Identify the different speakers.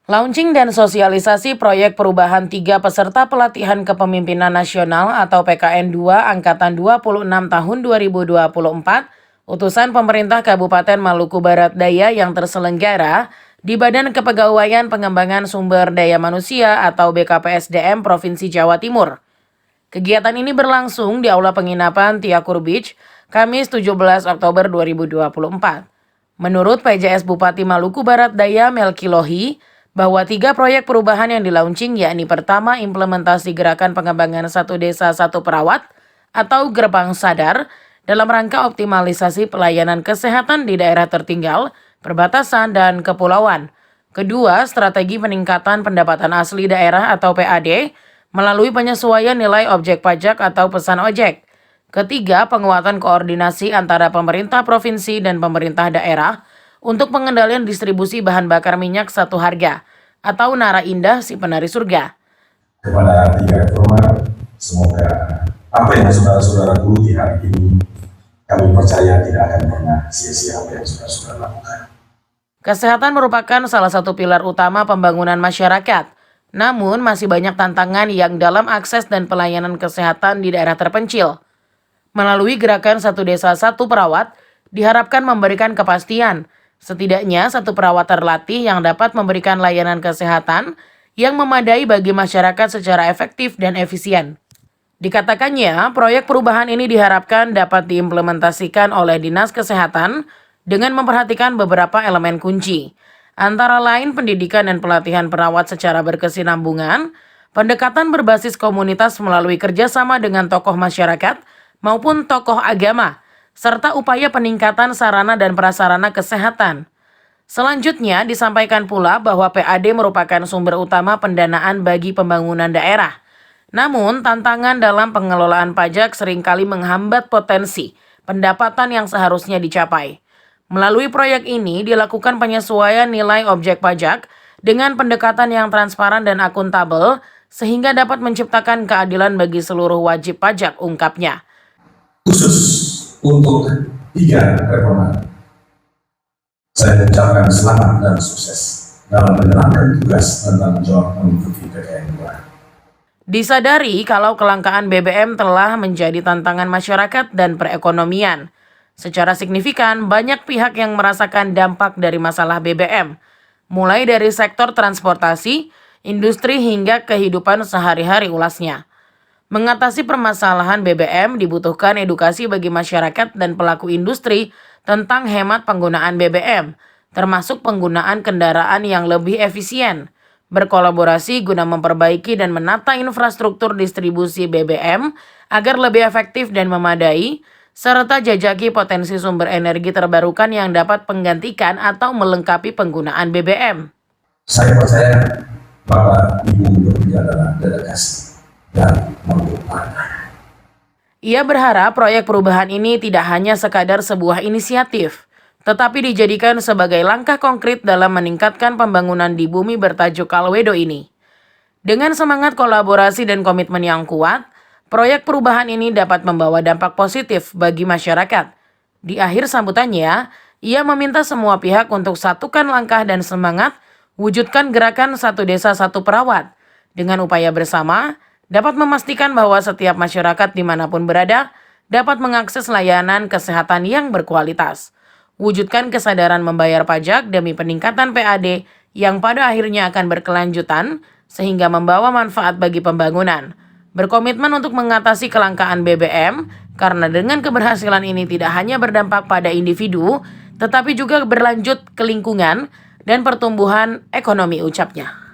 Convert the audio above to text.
Speaker 1: Launching dan sosialisasi proyek perubahan 3 peserta pelatihan kepemimpinan nasional atau PKN 2 Angkatan 26 tahun 2024, utusan pemerintah Kabupaten Maluku Barat Daya yang terselenggara di Badan Kepegawaian Pengembangan Sumber Daya Manusia atau BKPSDM Provinsi Jawa Timur. Kegiatan ini berlangsung di Aula Penginapan Tiakur Beach, Kamis 17 Oktober 2024. Menurut PJS Bupati Maluku Barat Daya Melki Lohi, bahwa 3 proyek perubahan yang dilaunching yakni pertama implementasi gerakan pengembangan satu desa satu perawat atau Gerbang Sadar dalam rangka optimalisasi pelayanan kesehatan di daerah tertinggal, perbatasan, dan kepulauan. Kedua, strategi peningkatan pendapatan asli daerah atau PAD melalui penyesuaian nilai objek pajak atau pesan ojek. Ketiga, penguatan koordinasi antara pemerintah provinsi dan pemerintah daerah untuk pengendalian distribusi bahan bakar minyak satu harga atau Nara Indah si penari surga.
Speaker 2: Kepada 3 reformer, semoga apa yang saudara-saudara geluti hari ini, kami percaya tidak akan pernah sia-sia apa yang saudara-saudara lakukan.
Speaker 1: Kesehatan merupakan salah satu pilar utama pembangunan masyarakat. Namun masih banyak tantangan yang dalam akses dan pelayanan kesehatan di daerah terpencil. Melalui gerakan satu desa satu perawat, diharapkan memberikan kepastian. Setidaknya satu perawat terlatih yang dapat memberikan layanan kesehatan yang memadai bagi masyarakat secara efektif dan efisien. Dikatakannya, proyek perubahan ini diharapkan dapat diimplementasikan oleh Dinas Kesehatan dengan memperhatikan beberapa elemen kunci, antara lain pendidikan dan pelatihan perawat secara berkesinambungan, pendekatan berbasis komunitas melalui kerjasama dengan tokoh masyarakat maupun tokoh agama, serta upaya peningkatan sarana dan prasarana kesehatan. Selanjutnya disampaikan pula bahwa PAD merupakan sumber utama pendanaan bagi pembangunan daerah. Namun, tantangan dalam pengelolaan pajak seringkali menghambat potensi pendapatan yang seharusnya dicapai. Melalui proyek ini dilakukan penyesuaian nilai objek pajak dengan pendekatan yang transparan dan akuntabel sehingga dapat menciptakan keadilan bagi seluruh wajib pajak, ungkapnya.
Speaker 2: Khusus untuk 3 reformer, saya mengucapkan selamat dan sukses dalam menjalankan tugas dan tanggung jawab mengikuti PKN 2.
Speaker 1: Disadari kalau kelangkaan BBM telah menjadi tantangan masyarakat dan perekonomian. Secara signifikan, banyak pihak yang merasakan dampak dari masalah BBM, mulai dari sektor transportasi, industri hingga kehidupan sehari-hari, ulasnya. Mengatasi permasalahan BBM dibutuhkan edukasi bagi masyarakat dan pelaku industri tentang hemat penggunaan BBM, termasuk penggunaan kendaraan yang lebih efisien, berkolaborasi guna memperbaiki dan menata infrastruktur distribusi BBM agar lebih efektif dan memadai, serta jajaki potensi sumber energi terbarukan yang dapat menggantikan atau melengkapi penggunaan BBM.
Speaker 2: Saya percaya bahwa Ibu bekerja dalam dedikasi dan melupakan.
Speaker 1: Ia berharap proyek perubahan ini tidak hanya sekadar sebuah inisiatif, tetapi dijadikan sebagai langkah konkret dalam meningkatkan pembangunan di bumi bertajuk Alwedo ini. Dengan semangat kolaborasi dan komitmen yang kuat, proyek perubahan ini dapat membawa dampak positif bagi masyarakat. Di akhir sambutannya, ia meminta semua pihak untuk satukan langkah dan semangat wujudkan gerakan satu desa satu perawat. Dengan upaya bersama, dapat memastikan bahwa setiap masyarakat dimanapun berada dapat mengakses layanan kesehatan yang berkualitas. Wujudkan kesadaran membayar pajak demi peningkatan PAD yang pada akhirnya akan berkelanjutan sehingga membawa manfaat bagi pembangunan. Berkomitmen untuk mengatasi kelangkaan BBM karena dengan keberhasilan ini tidak hanya berdampak pada individu, tetapi juga berlanjut ke lingkungan dan pertumbuhan ekonomi, ucapnya.